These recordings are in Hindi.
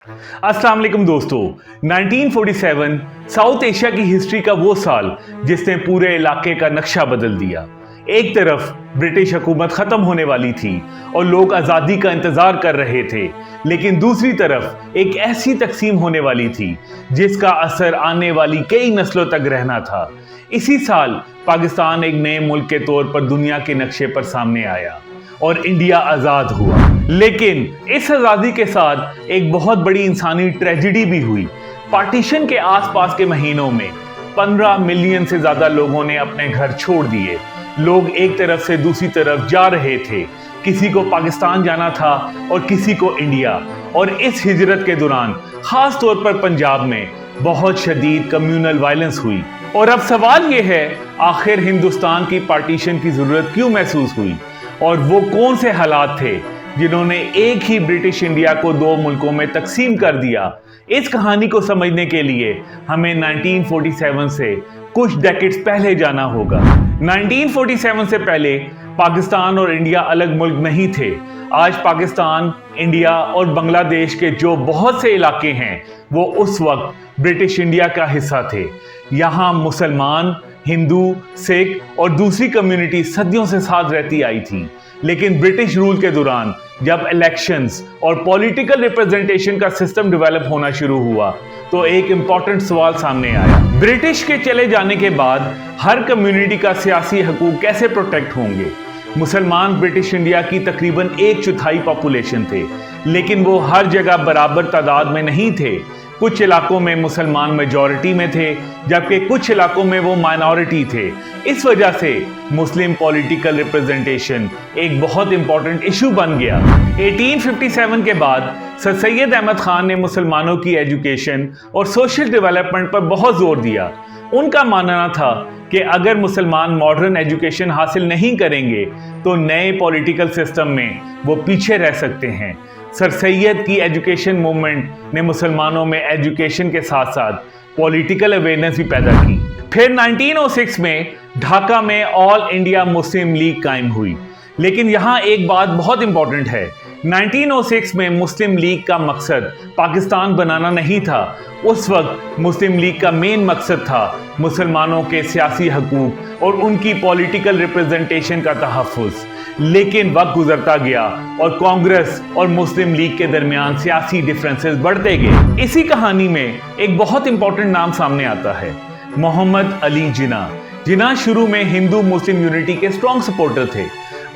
अस्सलाम वालेकुम दोस्तों। 1947 साउथ एशिया की हिस्ट्री का वो साल जिसने पूरे इलाके का नक्शा बदल दिया। एक तरफ ब्रिटिश हुकूमत खत्म होने वाली थी और लोग आज़ादी का इंतजार कर रहे थे, लेकिन दूसरी तरफ एक ऐसी तकसीम होने वाली थी जिसका असर आने वाली कई नस्लों तक रहना था। इसी साल पाकिस्तान एक नए मुल्क के तौर पर दुनिया के नक्शे पर सामने आया और इंडिया आज़ाद हुआ। लेकिन इस आज़ादी के साथ एक बहुत बड़ी इंसानी ट्रेजेडी भी हुई। पार्टीशन के आसपास के महीनों में 15 मिलियन से ज़्यादा लोगों ने अपने घर छोड़ दिए। लोग एक तरफ से दूसरी तरफ जा रहे थे, किसी को पाकिस्तान जाना था और किसी को इंडिया। और इस हिजरत के दौरान खास तौर पर पंजाब में बहुत शदीद कम्युनल वायलेंस हुई। और अब सवाल यह है, आखिर हिंदुस्तान की पार्टीशन की ज़रूरत क्यों महसूस हुई और वो कौन से हालात थे जिन्होंने एक ही ब्रिटिश इंडिया को दो मुल्कों में तकसीम कर दिया। इस कहानी को समझने के लिए हमें 1947 से कुछ डेकेड्स पहले जाना होगा। 1947 से पहले पाकिस्तान और इंडिया अलग मुल्क नहीं थे। आज पाकिस्तान, इंडिया और बांग्लादेश के जो बहुत से इलाके हैं वो उस वक्त ब्रिटिश इंडिया का हिस्सा थे। यहाँ मुसलमान, हिंदू, सिख और दूसरी कम्युनिटी सदियों से साथ रहती आई थी। लेकिन ब्रिटिश रूल के दौरान जब इलेक्शंस और पॉलिटिकल रिप्रेजेंटेशन का सिस्टम डेवलप होना शुरू हुआ तो एक इंपॉर्टेंट सवाल सामने आया। ब्रिटिश के चले जाने के बाद हर कम्युनिटी का सियासी हकूक कैसे प्रोटेक्ट होंगे। मुसलमान ब्रिटिश इंडिया की तकरीबन 1/4 पॉपुलेशन थे, लेकिन वो हर जगह बराबर तादाद में नहीं थे। कुछ इलाकों में मुसलमान मेजॉरिटी में थे, जबकि कुछ इलाकों में वो माइनॉरिटी थे। इस वजह से मुस्लिम पॉलिटिकल रिप्रेजेंटेशन एक बहुत इंपॉर्टेंट इशू बन गया। 1857 के बाद सर सैयद अहमद खान ने मुसलमानों की एजुकेशन और सोशल डेवलपमेंट पर बहुत जोर दिया। उनका मानना था कि अगर मुसलमान मॉडर्न एजुकेशन हासिल नहीं करेंगे तो नए पॉलिटिकल सिस्टम में वो पीछे रह सकते हैं। सर सैयद की एजुकेशन मूवमेंट ने मुसलमानों में एजुकेशन के साथ साथ पॉलिटिकल अवेयरनेस भी पैदा की। फिर 1906 में ढाका में ऑल इंडिया मुस्लिम लीग कायम हुई। लेकिन यहाँ एक बात बहुत इंपॉर्टेंट है, 1906 में मुस्लिम लीग का मकसद पाकिस्तान बनाना नहीं था। उस वक्त मुस्लिम लीग का मेन मकसद था मुसलमानों के सियासी हकूक और उनकी पॉलिटिकल रिप्रेजेंटेशन का तहफ़्फ़ुज़। लेकिन वक्त गुजरता गया और कांग्रेस और मुस्लिम लीग के दरमियान सियासी डिफरेंसेस बढ़ते गए। इसी कहानी में एक बहुत इंपॉर्टेंट नाम सामने आता है, मोहम्मद अली जिन्ना। जिन्ना शुरू में हिंदू मुस्लिम यूनिटी के स्ट्रॉन्ग सपोर्टर थे।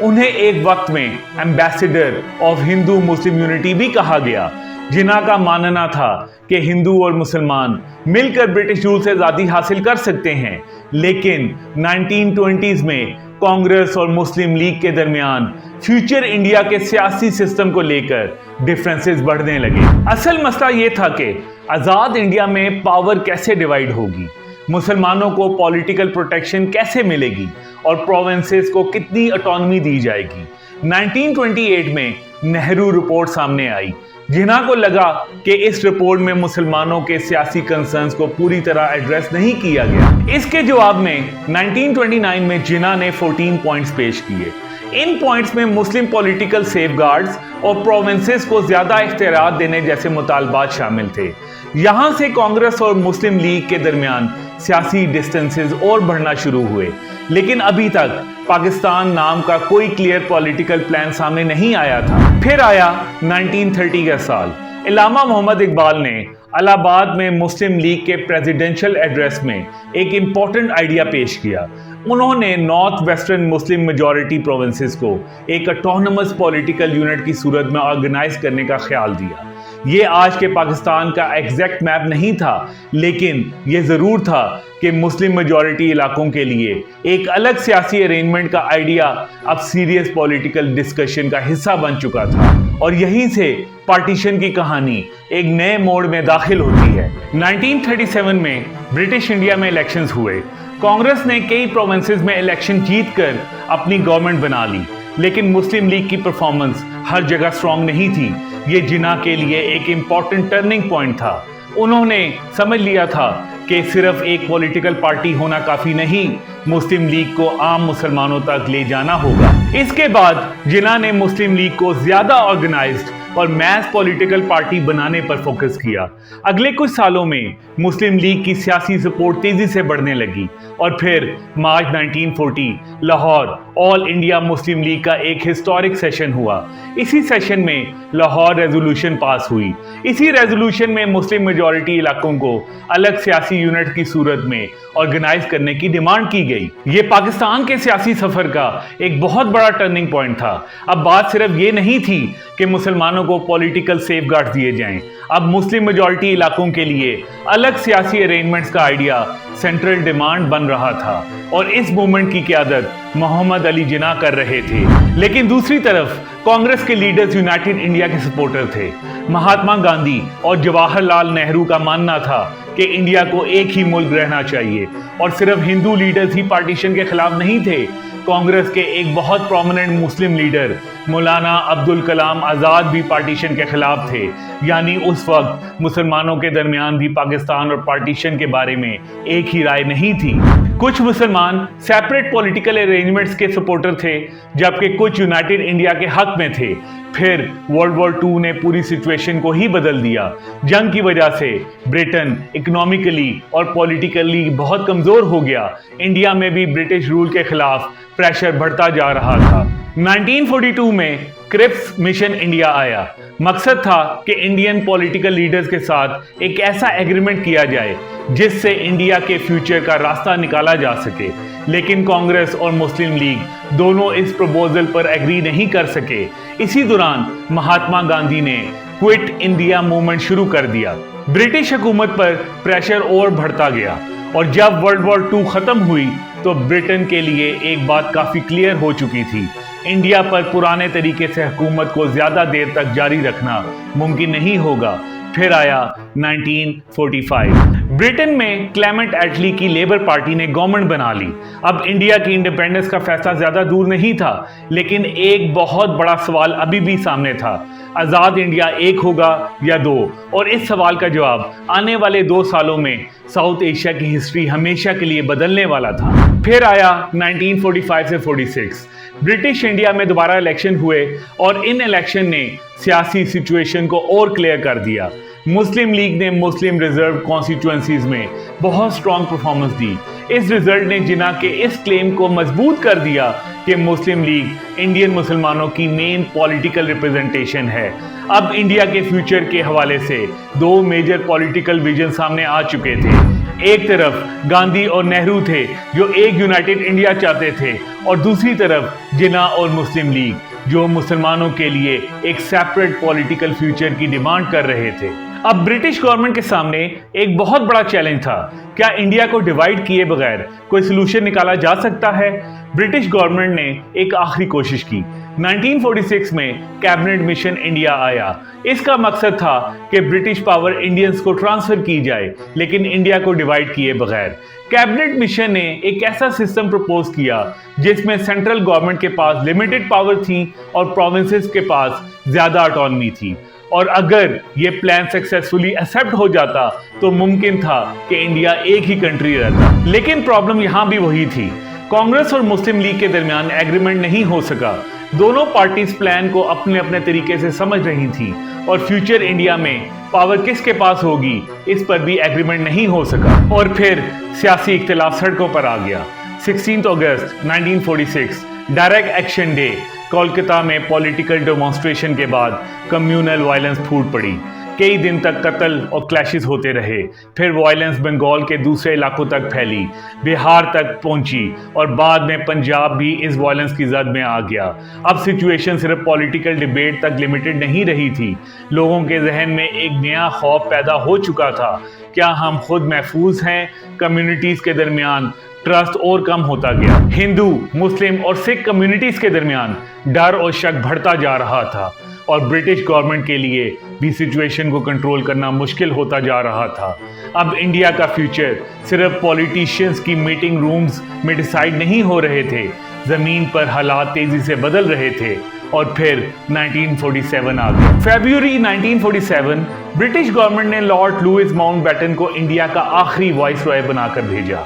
उन्हें एक वक्त में ambassador of Hindu Muslim unity भी कहा गया। जिन्ना का मानना था कि हिंदू और मुसलमान मिलकर ब्रिटिश रूल से आज़ादी हासिल कर सकते हैं। लेकिन 1920s में कांग्रेस और मुस्लिम लीग के दरमियान फ्यूचर इंडिया के सियासी सिस्टम को लेकर डिफरेंसेस बढ़ने लगे। असल मसला ये था कि आज़ाद इंडिया में पावर कैसे डिवाइड होगी, मुसलमानों को पॉलिटिकल प्रोटेक्शन कैसे मिलेगी और प्रोविंसेस को कितनी ऑटोनॉमी दी जाएगी। 1928 में नेहरू रिपोर्ट सामने आई। जिन्ना को लगा कि इस रिपोर्ट में मुसलमानों के सियासी कंसर्न्स को पूरी तरह एड्रेस नहीं किया गया। इसके जवाब में 1929 में जिन्ना ने 14 पॉइंट्स पेश किए। इन पॉइंट्स में मुस्लिम पॉलिटिकल सेफगार्ड्स और प्रोविंसेस को ज्यादा इख्तियार देने जैसे मुतालबात शामिल थे। यहां से कांग्रेस और मुस्लिम लीग के दरमियान सियासी डिस्टेंसेस और बढ़ना शुरू हुए। लेकिन अभी तक पाकिस्तान नाम का कोई क्लियर पॉलिटिकल प्लान सामने नहीं आया था। फिर आया 1930 का साल। इलामा मोहम्मद इकबाल ने इलाहाबाद में मुस्लिम लीग के प्रेसिडेंशियल एड्रेस में एक इम्पॉर्टेंट आइडिया पेश किया। उन्होंने north western Muslim majority provinces को एक ऑटोनमस पॉलिटिकल यूनिट की सूरत में ऑर्गेनाइज करने का ख्याल दिया। ये आज के पाकिस्तान का एग्जैक्ट मैप नहीं था, लेकिन ये ज़रूर था कि मुस्लिम मेजॉरिटी इलाकों के लिए एक अलग सियासी अरेंजमेंट का आइडिया अब सीरियस पॉलिटिकल डिस्कशन का हिस्सा बन चुका था। और यहीं से पार्टीशन की कहानी एक नए मोड़ में दाखिल होती है। 1937 में ब्रिटिश इंडिया में इलेक्शंस हुए। कांग्रेस ने कई प्रोविंसेस में इलेक्शन जीतकर अपनी गवर्नमेंट बना ली, लेकिन मुस्लिम लीग की परफॉर्मेंस हर जगह स्ट्रांग नहीं थी। ये जिन्ना के लिए एक इम्पॉर्टेंट टर्निंग पॉइंट था। उन्होंने समझ लिया था कि सिर्फ एक पॉलिटिकल पार्टी होना काफी नहीं, मुस्लिम लीग को आम मुसलमानों तक ले जाना होगा। इसके बाद जिन्ना ने मुस्लिम लीग को ज्यादा ऑर्गेनाइज्ड और मैस पॉलिटिकल पार्टी बनाने पर फोकस किया। अगले कुछ सालों में मुस्लिम लीग की सियासी सपोर्ट तेजी से बढ़ने लगी और फिर मार्च 1940 Lahore all India Muslim league का एक हिस्टोरिक सेशन हुआ। इसी सेशन में लाहौर रेजोल्यूशन पास हुई। इसी रेजोल्यूशन में मुस्लिम मेजॉरिटी इलाकों को अलग सियासी यूनिट की सूरत में ऑर्गेनाइज करने की डिमांड की गई। ये पाकिस्तान के सियासी सफर का एक बहुत बड़ा टर्निंग पॉइंट था। अब बात सिर्फ ये नहीं थी कि मुसलमानों को पॉलिटिकल सेफगार्ड दिए जाएं, अब मुस्लिम मेजॉरिटी इलाकों के लिए अलग सियासी अरेंजमेंट्स का आइडिया सेंट्रल डिमांड बन रहा था और इस मूवमेंट की क़यादत मोहम्मद अली जिन्ना कर रहे थे। लेकिन दूसरी तरफ कांग्रेस के लीडर्स यूनाइटेड इंडिया के सपोर्टर थे। महात्मा गांधी और जवाहरलाल नेहरू का मानना था कि इंडिया को एक ही मुल्क रहना चाहिए और सिर्फ हिंदू लीडर्स ही पार्टीशन के खिलाफ नहीं थे। कांग्रेस के एक बहुत प्रोमिनेंट मुस्लिम लीडर मौलाना अब्दुल कलाम आज़ाद भी पार्टीशन के खिलाफ थे। यानी उस वक्त मुसलमानों के दरमियान भी पाकिस्तान और पार्टीशन के बारे में एक ही राय नहीं थी। कुछ मुसलमान सेपरेट पॉलिटिकल अरेंजमेंट्स के सपोर्टर थे, जबकि कुछ यूनाइटेड इंडिया के हक में थे। फिर वर्ल्ड वॉर 2 ने पूरी सिचुएशन को ही बदल दिया। जंग की वजह से ब्रिटेन इकोनॉमिकली और पॉलिटिकली बहुत कमजोर हो गया। इंडिया में भी ब्रिटिश रूल के खिलाफ प्रेशर बढ़ता जा रहा था। 1942 में क्रिप्स मिशन इंडिया आया। मकसद था कि इंडियन पॉलिटिकल लीडर्स के साथ एक ऐसा एग्रीमेंट किया जाए जिससे इंडिया के फ्यूचर का रास्ता निकाला जा सके। लेकिन कांग्रेस और मुस्लिम लीग दोनों इस प्रपोजल पर एग्री नहीं कर सके। इसी दौरान महात्मा गांधी ने क्विट इंडिया मूवमेंट शुरू कर दिया। ब्रिटिश हुकूमत पर प्रेशर और बढ़ता गया और जब वर्ल्ड वॉर 2 खत्म हुई तो ब्रिटेन के लिए एक बात काफी क्लियर हो चुकी थी, इंडिया पर पुराने तरीके से हुकूमत को ज्यादा देर तक जारी रखना मुमकिन नहीं होगा। फिर आया 1945। ब्रिटेन में क्लेमेंट एटली की लेबर पार्टी ने गवर्नमेंट बना ली। अब इंडिया की इंडिपेंडेंस का फैसला ज्यादा दूर नहीं था, लेकिन एक बहुत बड़ा सवाल अभी भी सामने था, आजाद इंडिया एक होगा या दो? और इस सवाल का जवाब आने वाले 2 सालों में साउथ एशिया की हिस्ट्री हमेशा के लिए बदलने वाला था। फिर आया 1945 से 46। ब्रिटिश इंडिया में दोबारा इलेक्शन हुए और इन इलेक्शन ने सियासी सिचुएशन को और क्लियर कर दिया। मुस्लिम लीग ने मुस्लिम रिजर्व कॉन्स्टिट्यूएंसीज में बहुत स्ट्रॉन्ग परफॉर्मेंस दी। इस रिजल्ट ने जिन्ना के इस क्लेम को मजबूत कर दिया कि मुस्लिम लीग इंडियन मुसलमानों की मेन पॉलिटिकल रिप्रेजेंटेशन है। अब इंडिया के फ्यूचर के हवाले से 2 मेजर पॉलिटिकल विजन सामने आ चुके थे। एक तरफ गांधी और नेहरू थे जो एक यूनाइटेड इंडिया चाहते थे और दूसरी तरफ जिन्ना और मुस्लिम लीग जो मुसलमानों के लिए एक सेपरेट पॉलिटिकल फ्यूचर की डिमांड कर रहे थे। अब ब्रिटिश गवर्नमेंट के सामने एक बहुत बड़ा चैलेंज था, क्या इंडिया को डिवाइड किए बगैर कोई सोल्यूशन निकाला जा सकता है? ब्रिटिश गवर्नमेंट ने एक आखिरी कोशिश की। 1946 में कैबिनेट मिशन इंडिया आया। इसका मकसद था कि ब्रिटिश पावर इंडियंस को ट्रांसफर की जाए, लेकिन इंडिया को डिवाइड किए बगैर। कैबिनेट मिशन ने एक ऐसा सिस्टम प्रपोज किया जिसमें सेंट्रल गवर्नमेंट के पास लिमिटेड पावर थी और प्रोविंसेस के पास ज्यादा ऑटोनॉमी थी। और अगर ये प्लान सक्सेसफुली एक्सेप्ट हो जाता तो मुमकिन था कि इंडिया एक ही कंट्री रहता। लेकिन प्रॉब्लम यहाँ भी वही थी, कांग्रेस और मुस्लिम लीग के दरमियान एग्रीमेंट नहीं हो सका। दोनों पार्टीज प्लान को अपने अपने तरीके से समझ रही थी और फ्यूचर इंडिया में पावर किसके पास होगी इस पर भी एग्रीमेंट नहीं हो सका। और फिर सियासी इख्तिलाफ सड़कों पर आ गया। 16 अगस्त 1946 डायरेक्ट एक्शन डे। कोलकाता में पॉलिटिकल डेमोन्स्ट्रेशन के बाद कम्युनल वायलेंस फूट पड़ी। कई दिन तक कत्ल और क्लैशेस होते रहे। फिर वायलेंस बंगाल के दूसरे इलाकों तक फैली, बिहार तक पहुंची और बाद में पंजाब भी इस वायलेंस की जद में आ गया। अब सिचुएशन सिर्फ पॉलिटिकल डिबेट तक लिमिटेड नहीं रही थी। लोगों के जहन में एक नया खौफ पैदा हो चुका था, क्या हम खुद महफूज हैं? कम्युनिटीज के दरमियान ट्रस्ट और कम होता गया। हिंदू, मुस्लिम और सिख कम्युनिटीज के दरमियान डर और शक बढ़ता जा रहा था और ब्रिटिश गवर्नमेंट के लिए भी सिचुएशन को कंट्रोल करना मुश्किल होता जा रहा था। अब इंडिया का फ्यूचर सिर्फ पॉलिटिशियंस की मीटिंग रूम्स में डिसाइड नहीं हो रहे थे, जमीन पर हालात तेजी से बदल रहे थे और फिर 1947 आ गया। फरवरी 1947 ब्रिटिश गवर्नमेंट ने लॉर्ड लुईस माउंटबेटन को इंडिया का आखिरी वाइसरॉय बनाकर भेजा।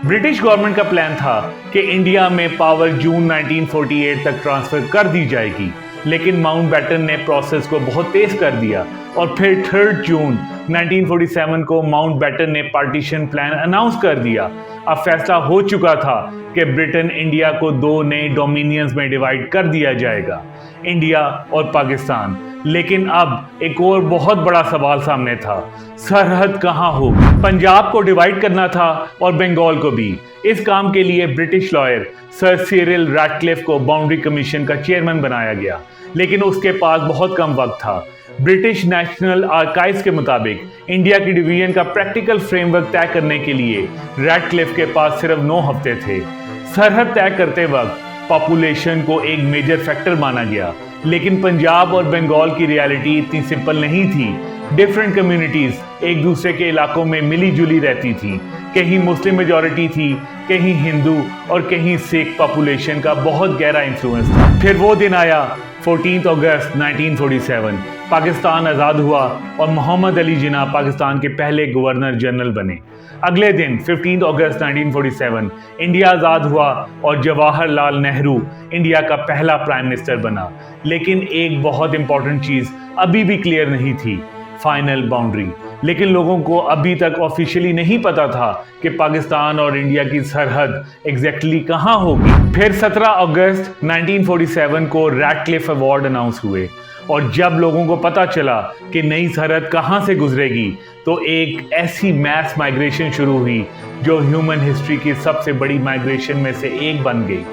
ब्रिटिश गवर्नमेंट का प्लान था कि इंडिया में पावर जून 1948 तक ट्रांसफर कर दी जाएगी, लेकिन माउंटबेटन ने प्रोसेस को बहुत तेज कर दिया और फिर 3 जून 1947 को माउंटबेटन ने पार्टीशन प्लान अनाउंस कर दिया। अब फैसला हो चुका था कि ब्रिटेन इंडिया को 2 नए डोमिनियंस में डिवाइड कर दिया जाएगा, इंडिया और पाकिस्तान। लेकिन अब एक और बहुत बड़ा सवाल सामने था, सरहद कहाँ होगी? पंजाब को डिवाइड करना था और बंगाल को भी। इस काम के लिए British lawyer sir Cyril Radcliffe को बाउंड्री कमीशन का चेयरमैन बनाया गया, लेकिन उसके पास बहुत कम वक्त था। ब्रिटिश नेशनल आर्काइव्स के मुताबिक इंडिया की डिवीजन का प्रैक्टिकल फ्रेमवर्क तय करने के लिए रैटक्लिफ के पास सिर्फ 9 हफ्ते थे। सरहद तय करते वक्त पॉपुलेशन को एक मेजर फैक्टर माना गया, लेकिन पंजाब और बंगाल की रियलिटी इतनी सिंपल नहीं थी। डिफरेंट कम्युनिटीज एक दूसरे के इलाकों में मिली जुली रहती थी। कहीं मुस्लिम मेजॉरिटी थी, कहीं हिंदू और कहीं सिख पॉपुलेशन का बहुत गहरा इन्फ्लुएंस था। फिर वो दिन आया 14 अगस्त 1947, पाकिस्तान आज़ाद हुआ और मोहम्मद अली जिन्ना पाकिस्तान के पहले गवर्नर जनरल बने। अगले दिन 15 अगस्त 1947 इंडिया आज़ाद हुआ और जवाहरलाल नेहरू इंडिया का पहला प्राइम मिनिस्टर बना। लेकिन एक बहुत इंपॉर्टेंट चीज़ अभी भी क्लियर नहीं थी, फाइनल बाउंड्री। लेकिन लोगों को अभी तक ऑफिशियली नहीं पता था कि पाकिस्तान और इंडिया की सरहद एग्जैक्टली कहाँ होगी। फिर 17 अगस्त 1947 को रैटक्लिफ अवार्ड अनाउंस हुए और जब लोगों को पता चला कि नई सरहद कहाँ से गुजरेगी, तो एक ऐसी मैस माइग्रेशन शुरू हुई जो ह्यूमन हिस्ट्री की सबसे बड़ी माइग्रेशन में से एक बन गई।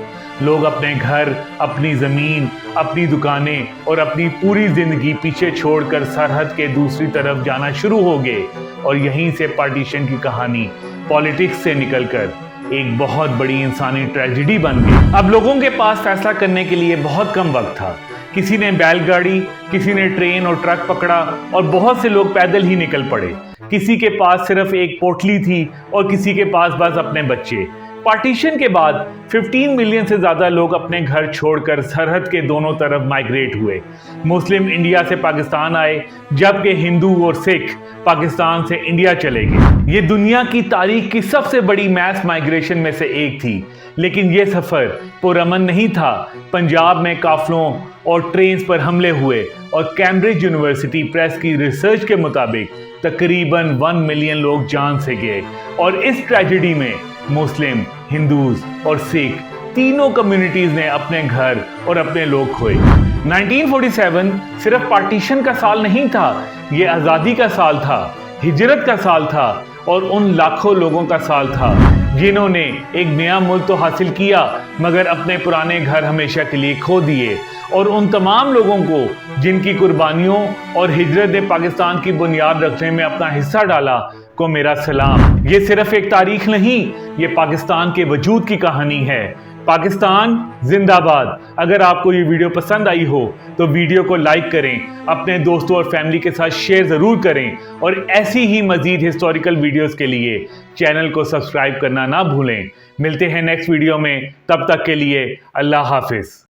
लोग अपने घर, अपनी ज़मीन, अपनी दुकानें और अपनी पूरी ज़िंदगी पीछे छोड़कर सरहद के दूसरी तरफ जाना शुरू हो गए और यहीं से पार्टीशन की कहानी पॉलिटिक्स से निकलकर एक बहुत बड़ी इंसानी ट्रेजेडी बन गई। अब लोगों के पास फैसला करने के लिए बहुत कम वक्त था। किसी ने बैलगाड़ी, किसी ने ट्रेन और ट्रक पकड़ा और बहुत से लोग पैदल ही निकल पड़े। किसी के पास सिर्फ एक पोटली थी और किसी के पास बस अपने बच्चे। पार्टीशन के बाद 15 मिलियन से ज़्यादा लोग अपने घर छोड़कर सरहद के दोनों तरफ माइग्रेट हुए। मुस्लिम इंडिया से पाकिस्तान आए, जबकि हिंदू और सिख पाकिस्तान से इंडिया चले गए। ये दुनिया की तारीख की सबसे बड़ी मैस माइग्रेशन में से एक थी, लेकिन ये सफ़र पुरअमन नहीं था। पंजाब में काफलों और ट्रेन्स पर हमले हुए और कैम्ब्रिज यूनिवर्सिटी प्रेस की रिसर्च के मुताबिक तकरीबन 1 मिलियन लोग जान से गए। और इस ट्रेजेडी में मुस्लिम, हिंदूज और सिख तीनों कम्युनिटीज ने अपने घर और अपने लोग खोए। 1947 सिर्फ पार्टीशन का साल नहीं था, ये आज़ादी का साल था, हिजरत का साल था और उन लाखों लोगों का साल था जिन्होंने एक नया मुल्क तो हासिल किया मगर अपने पुराने घर हमेशा के लिए खो दिए। और उन तमाम लोगों को जिनकी कुर्बानियों और हिजरत ने पाकिस्तान की बुनियाद रखने में अपना हिस्सा डाला को मेरा सलाम। ये सिर्फ एक तारीख नहीं, ये पाकिस्तान के वजूद की कहानी है। पाकिस्तान जिंदाबाद। अगर आपको ये वीडियो पसंद आई हो तो वीडियो को लाइक करें, अपने दोस्तों और फैमिली के साथ शेयर ज़रूर करें और ऐसी ही मज़ीद हिस्टोरिकल वीडियोस के लिए चैनल को सब्सक्राइब करना ना भूलें। मिलते हैं नेक्स्ट वीडियो में, तब तक के लिए अल्लाह हाफिज़।